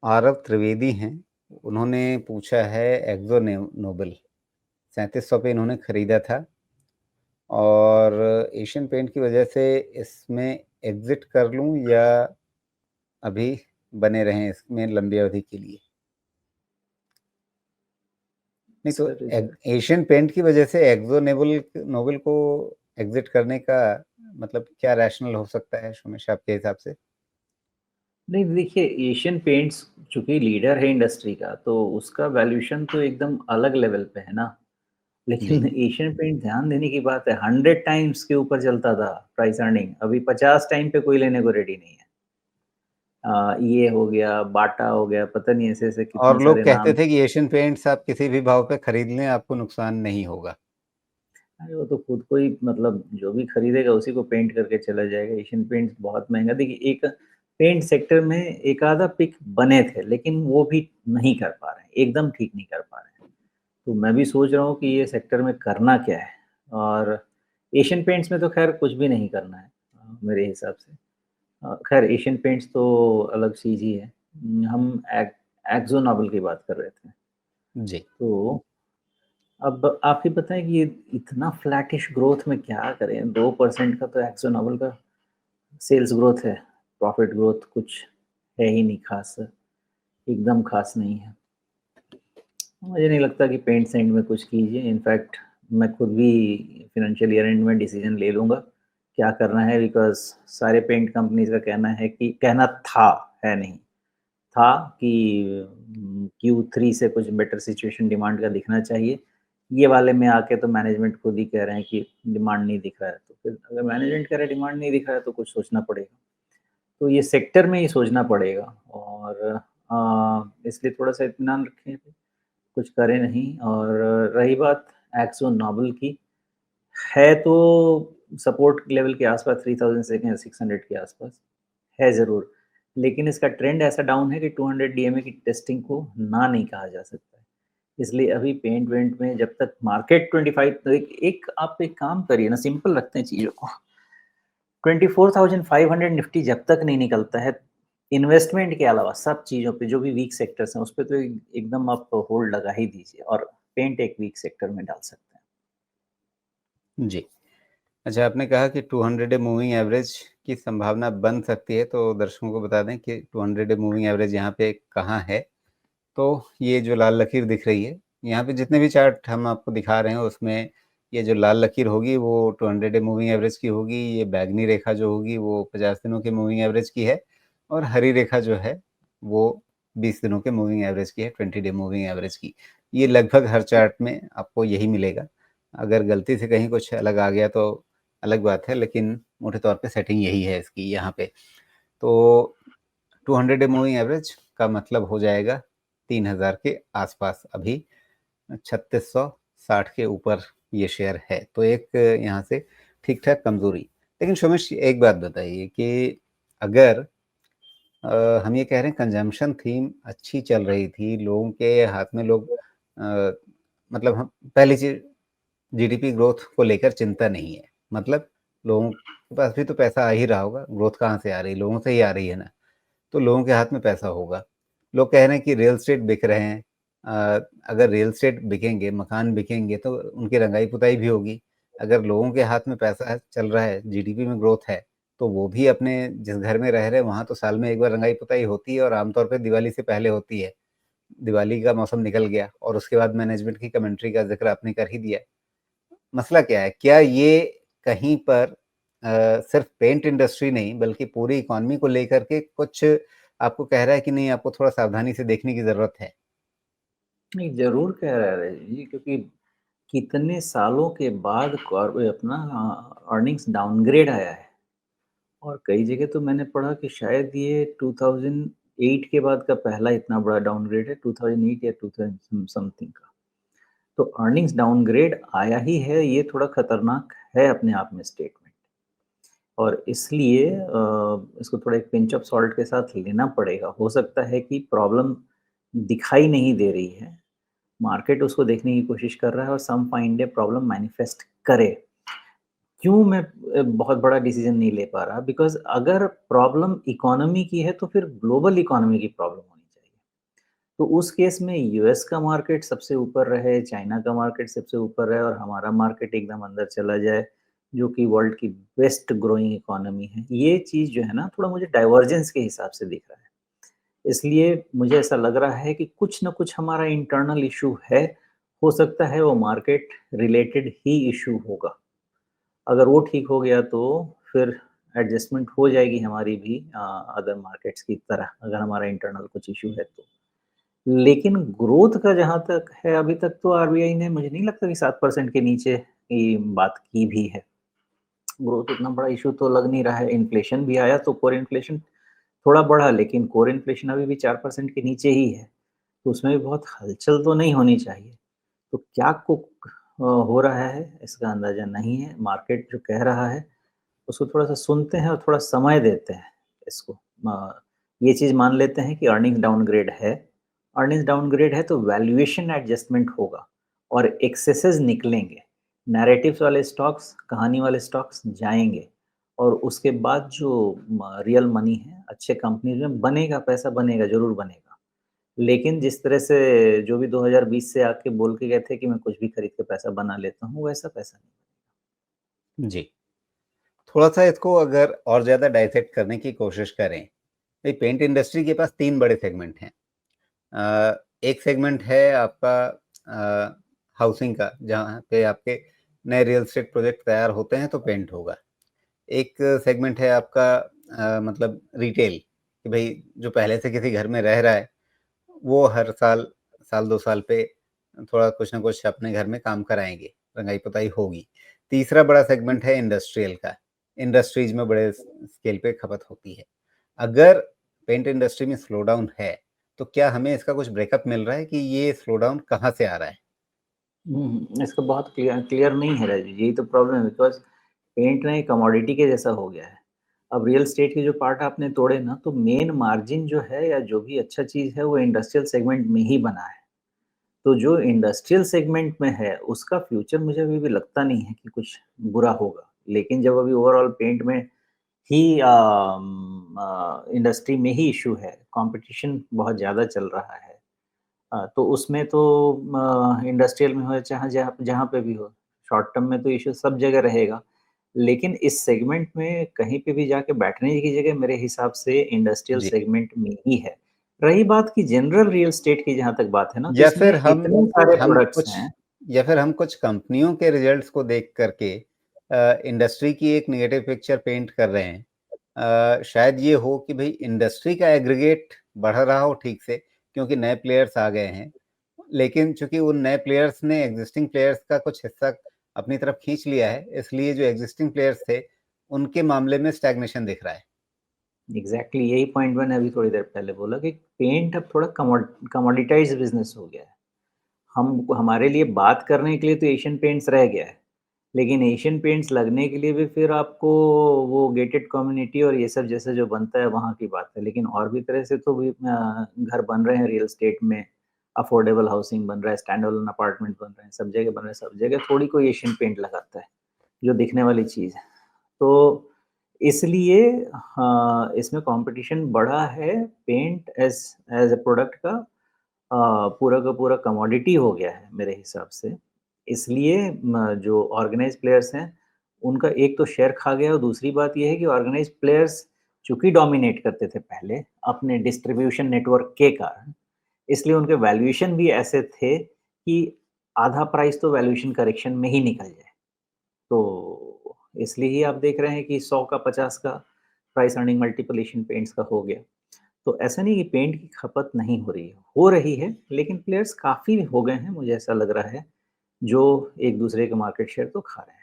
आरव त्रिवेदी हैं, उन्होंने पूछा है एक्जो नोबेल, 3700 पे इन्होंने खरीदा था और एशियन पेंट की वजह से इसमें एग्जिट कर लूं या अभी बने रहें इसमें लंबी अवधि के लिए। नहीं तो सर इस एशियन पेंट की वजह से एक्जो नोबेल नोबेल को एग्जिट करने का मतलब क्या रैशनल हो सकता है सुमेश आपके हिसाब से? नहीं देखिए, एशियन पेंट्स चूंकि लीडर है इंडस्ट्री का, तो उसका वैल्यूएशन तो एकदम अलग लेवल पे है ना। जी। लेकिन एशियन पेंट ध्यान देने की बात है, 100 टाइम्स के ऊपर चलता था प्राइस अर्निंग, अभी 50 टाइम पे कोई लेने को रेडी नहीं है। ये हो गया, बाटा हो गया, पता नहीं ऐसे ऐसे कितने और लोग सारे कहते नाम। थे कि एशियन पेंट्स आप किसी भी भाव पे खरीद लें, आपको नुकसान नहीं होगा। अरे वो तो खुद को ही, मतलब जो भी खरीदेगा उसी को पेंट करके चला जाएगा। एशियन पेंट बहुत महंगा। देखिए, एक पेंट सेक्टर में एक आधा पिक बने थे, लेकिन वो भी नहीं कर पा रहे हैं, एकदम ठीक नहीं कर पा रहे हैं। तो मैं भी सोच रहा हूँ कि ये सेक्टर में करना क्या है। और एशियन पेंट्स में तो खैर कुछ भी नहीं करना है, मेरे हिसाब से। खैर एशियन पेंट्स तो अलग चीज़ ही है। हम एक्जो नोबेल की बात कर रहे थे। जी। तो अब आप ही बताएं कि ये इतना फ्लैटिश ग्रोथ में क्या करें। 2% का तो एक्सो नोबेल का सेल्स ग्रोथ है, प्रॉफिट ग्रोथ कुछ है ही नहीं खास, एकदम खास नहीं है। मुझे नहीं लगता कि पेंट्स एंड में कुछ कीजिए। इनफैक्ट मैं खुद भी फाइनेंशियल ईयर एंड में डिसीजन ले लूँगा क्या करना है, बिकॉज़ सारे पेंट कंपनीज़ का कहना है कि, कहना था, है नहीं, था कि Q3 से कुछ बेटर सिचुएशन डिमांड का दिखना चाहिए। ये वाले में आके तो मैनेजमेंट खुद ही कह रहे हैं कि डिमांड नहीं दिख रहा है। तो फिर अगर मैनेजमेंट कह रहा है डिमांड नहीं दिख रहा है तो कुछ सोचना पड़ेगा। तो ये सेक्टर में ही सोचना पड़ेगा। और इसलिए थोड़ा-सा इत्मीनान रखें, कुछ करें नहीं। और रही बात एक्सो नोबेल की, है तो सपोर्ट लेवल के आस-पास 3600 के आस-पास, है ज़रूर। लेकिन इसका ट्रेंड ऐसा डाउन है कि 200 डीएमए की टेस्टिंग को ना नहीं कहा जा सकता है। इसलिए अभी पेंट वेंट में जब तक मार्केट 25, तो एक एक आप एक काम करिए ना, सिंपल रखते हैं चीज़ों को। 24,500 निफ्टी जब तक नहीं निकलता है, इन्वेस्टमेंट के अलावा सब चीज़ों पे जो भी वीक सेक्टर्स हैं, उस पे तो एकदम आप होल्ड लगा ही दीजिए। और पेंट एक वीक सेक्टर में डाल सकते हैं। जी। अच्छा, आपने कहा कि 200 डे मूविंग एवरेज की संभावना बन सकती है, तो दर्शकों को बता दें कि 200 डे मूविंग एवरेज यहाँ पे कहाँ है। तो ये जो लाल लकीर दिख रही है, यहाँ पे जितने भी चार्ट हम आपको दिखा रहे हैं उसमें ये जो लाल लकीर होगी वो 200 डे मूविंग एवरेज की होगी। ये बैगनी रेखा जो होगी वो 50 दिनों के मूविंग एवरेज की है और हरी रेखा जो है वो 20 दिनों के मूविंग एवरेज की है, 20 डे मूविंग एवरेज की। ये लगभग हर चार्ट में आपको यही मिलेगा। अगर गलती से कहीं कुछ अलग आ गया तो अलग बात है, लेकिन मोटे तौर पे सेटिंग यही है इसकी यहाँ पे। तो 200 डे मूविंग एवरेज का मतलब हो जाएगा 3000 के आसपास। अभी 3660 के ऊपर ये शेयर है, तो एक यहाँ से ठीक ठाक कमजोरी। लेकिन सोमेश एक बात बताइए कि अगर हम ये कह रहे हैं कंजम्पशन थीम अच्छी चल रही थी, लोगों के हाथ में लोग अ, मतलब हम पहली चीज जीडीपी ग्रोथ को लेकर चिंता नहीं है। मतलब लोगों के पास भी तो पैसा आ ही रहा होगा, ग्रोथ कहाँ से आ रही है, लोगों से ही आ रही है ना। तो लोगों के हाथ में पैसा होगा। लोग कह रहे हैं कि रियल स्टेट बिक रहे हैं। अगर रियल स्टेट बिकेंगे, मकान बिकेंगे तो उनकी रंगाई पुताई भी होगी। अगर लोगों के हाथ में पैसा है, चल रहा है, जीडीपी में ग्रोथ है, तो वो भी अपने जिस घर में रह रहे हैं वहां तो साल में एक बार रंगाई पुताई होती है और आमतौर पर दिवाली से पहले होती है। दिवाली का मौसम निकल गया और उसके बाद मैनेजमेंट की कमेंट्री का जिक्र आपने कर ही दिया। मसला क्या है? क्या ये कहीं पर सिर्फ पेंट इंडस्ट्री नहीं बल्कि पूरी इकोनॉमी को लेकर के कुछ आपको कह रहा है कि नहीं, आपको थोड़ा सावधानी से देखने की जरूरत है? नहीं, ज़रूर कह रहे हैं जी, क्योंकि कितने सालों के बाद अपना अर्निंग्स डाउनग्रेड आया है। और कई जगह तो मैंने पढ़ा कि शायद ये 2008 के बाद का पहला इतना बड़ा डाउनग्रेड है, 2008 या 2000 समथिंग का। तो अर्निंग्स डाउनग्रेड आया ही है, ये थोड़ा खतरनाक है अपने आप में स्टेटमेंट। और इसलिए इसको थोड़ा एक पिंच ऑफ सॉल्ट के साथ लेना पड़ेगा। हो सकता है कि प्रॉब्लम दिखाई नहीं दे रही है, मार्केट उसको देखने की कोशिश कर रहा है और sum find day problem manifest करे। क्यों मैं बहुत बड़ा डिसीजन नहीं ले पा रहा? बिकॉज़ अगर प्रॉब्लम इकोनॉमी की है तो फिर ग्लोबल इकोनॉमी की प्रॉब्लम होनी चाहिए। तो उस केस में यूएस का मार्केट सबसे ऊपर रहे, चाइना का मार्केट सबसे ऊपर रहे और हमारा मार्केट एकदम अंदर चला जाए, जो कि वर्ल्ड की बेस्ट ग्रोइंग इकोनॉमी है। ये चीज़ जो है ना थोड़ा मुझे डाइवर्जेंस के हिसाब से दिख रहा है। इसलिए मुझे ऐसा लग रहा है कि कुछ न कुछ हमारा इंटरनल इश्यू है, हो सकता है वो मार्केट रिलेटेड ही इश्यू होगा। अगर वो ठीक हो गया तो फिर एडजस्टमेंट हो जाएगी हमारी भी अदर मार्केट्स की तरह, अगर हमारा इंटरनल कुछ इश्यू है तो। लेकिन ग्रोथ का जहाँ तक है, अभी तक तो आरबीआई ने मुझे नहीं लगता कि 7% के नीचे की बात की भी है। ग्रोथ इतना बड़ा इश्यू तो लग नहीं रहा है। इन्फ्लेशन भी आया तो कोर इन्फ्लेशन थोड़ा बढ़ा, लेकिन कोर इन्फ्लेशन अभी भी 4% के नीचे ही है। तो उसमें भी बहुत हलचल तो नहीं होनी चाहिए। तो क्या हो रहा है इसका अंदाज़ा नहीं है। मार्केट जो कह रहा है उसको थोड़ा-सा सुनते हैं और थोड़ा समय देते हैं इसको। ये चीज़ मान लेते हैं कि अर्निंग्स डाउनग्रेड है। अर्निंग्स डाउनग्रेड है तो वैल्यूएशन एडजस्टमेंट होगा और एक्सेसेस निकलेंगे। नैरेटिव्स वाले स्टॉक्स, कहानी वाले स्टॉक्स जाएँगे और उसके बाद जो रियल मनी है, अच्छे कंपनीज़ में बनेगा, पैसा बनेगा, ज़रूर बनेगा। लेकिन जिस तरह से जो भी 2020 से आके बोल के गए थे कि मैं कुछ भी खरीद के पैसा बना लेता हूँ, वैसा पैसा नहीं। जी। थोड़ा-सा इसको अगर और ज़्यादा डाइसेक्ट करने की कोशिश करें, भई पेंट इंडस्ट्री के पास 3 बड़े सेगमेंट हैं। एक सेगमेंट है आपका हाउसिंग का, जहाँ पे आपके नए रियल एस्टेट प्रोजेक्ट तैयार होते हैं तो पेंट होगा। एक सेगमेंट है आपका मतलब रिटेल, कि भई जो पहले से किसी घर में रह रहा है, वो हर साल, साल 2 साल पे थोड़ा कुछ न कुछ अपने घर में काम कराएँगे, रंगाई-पुताई होगी। तीसरा बड़ा सेगमेंट है इंडस्ट्रियल का, इंडस्ट्रीज़ में बड़े स्केल पे खपत होती है। अगर पेंट इंडस्ट्री में स्लो डाउन है, तो क्या हमें इसका कुछ ब्रेकअप मिल रहा है कि ये स्लो डाउन कहाँ से आ रहा है? इसका बहुत क्लियर क्लियर नहीं है राजू जी, यही तो प्रॉब्लम है बिकॉज़ पेंट ना एक कमोडिटी के जैसा हो गया है। अब रियल एस्टेट के जो पार्ट आपने तोड़े ना, तो मेन मार्जिन जो है या जो भी अच्छा चीज़ है, वो इंडस्ट्रियल सेगमेंट में ही बना है। तो जो इंडस्ट्रियल सेगमेंट में है, उसका फ्यूचर मुझे अभी भी लगता नहीं है कि कुछ बुरा होगा। लेकिन जब अभी ओवरऑल पेंट में ही इंडस्ट्री में ही इश्यू है, कॉम्पिटिशन बहुत ज़्यादा चल रहा है। तो उसमें तो इंडस्ट्रियल में हो चाहे जहाँ जहाँ पे भी हो, शॉर्ट टर्म में तो इश्यू सब जगह रहेगा। लेकिन इस सेगमेंट में कहीं पे भी जाके बैठने की जगह मेरे हिसाब से इंडस्ट्रियल जी। सेगमेंट में ही है। रही बात की जनरल रियल एस्टेट की जहाँ तक बात है ना, तो या इसमें फिर इतने सारे हम प्रोडक्ट्स कुछ हैं। या फिर हम कुछ कंपनियों के रिजल्ट्स को देख कर के इंडस्ट्री की एक नेगेटिव पिक्चर पेंट कर रहे हैं। शायद ये हो कि भई इंडस्ट्री का एग्रीगेट बढ़ रहा हो ठीक से, क्योंकि नए प्लेयर्स आ गए हैं। लेकिन चूँकि उन नए प्लेयर्स ने एक्जिस्टिंग प्लेयर्स का कुछ हिस्सा अपनी तरफ खींच लिया है, इसलिए जो एक्जिस्टिंग प्लेयर्स थे, उनके मामले में स्टैग्नेशन दिख रहा है। एग्ज़ैक्टली यही पॉइंट मैंने अभी थोड़ी देर पहले बोला कि पेंट अब थोड़ा कमोडिटाइज़्ड बिज़नेस हो गया है। हम हमारे लिए बात करने के लिए तो एशियन पेंट्स रह गया है। लेकिन एशियन पेंट्स लगने के लिए भी फिर आपको वो गेटेड कम्युनिटी और ये सब जैसे जो बनता है वहाँ की बात है। लेकिन और भी तरह से तो भी घर बन रहे हैं रियल एस्टेट में, अफोर्डेबल हाउसिंग बन रहा है, स्टैंड अलोन अपार्टमेंट बन रहे हैं, सब जगह बन रहे हैं, सब जगह थोड़ी कोई एशियन पेंट लगाता है, जो दिखने वाली चीज़ है। तो इसलिए हाँ, इसमें कॉम्पिटिशन बढ़ा है। पेंट एज़ अ प्रोडक्ट का पूरा का पूरा कमोडिटी हो गया है मेरे हिसाब से। इसलिए जो ऑर्गेनाइज़ प्लेयर्स हैं, उनका एक तो शेयर खा गया और दूसरी बात ये है कि ऑर्गेनाइज़ प्लेयर्स चूँकि डोमिनेट करते थे पहले अपने डिस्ट्रीब्यूशन नेटवर्क के कारण, इसलिए उनके वैल्यूएशन भी ऐसे थे कि आधा प्राइस तो वैल्यूएशन करेक्शन में ही निकल जाए। तो इसलिए ही आप देख रहे हैं कि 100 का 50 का price earning multiple Asian paints का हो गया। तो ऐसा नहीं कि पेंट की खपत नहीं हो रही है, लेकिन प्लेयर्स काफ़ी हो गए हैं, मुझे ऐसा लग रहा है, जो एक-दूसरे का मार्केट शेयर तो खा रहे हैं।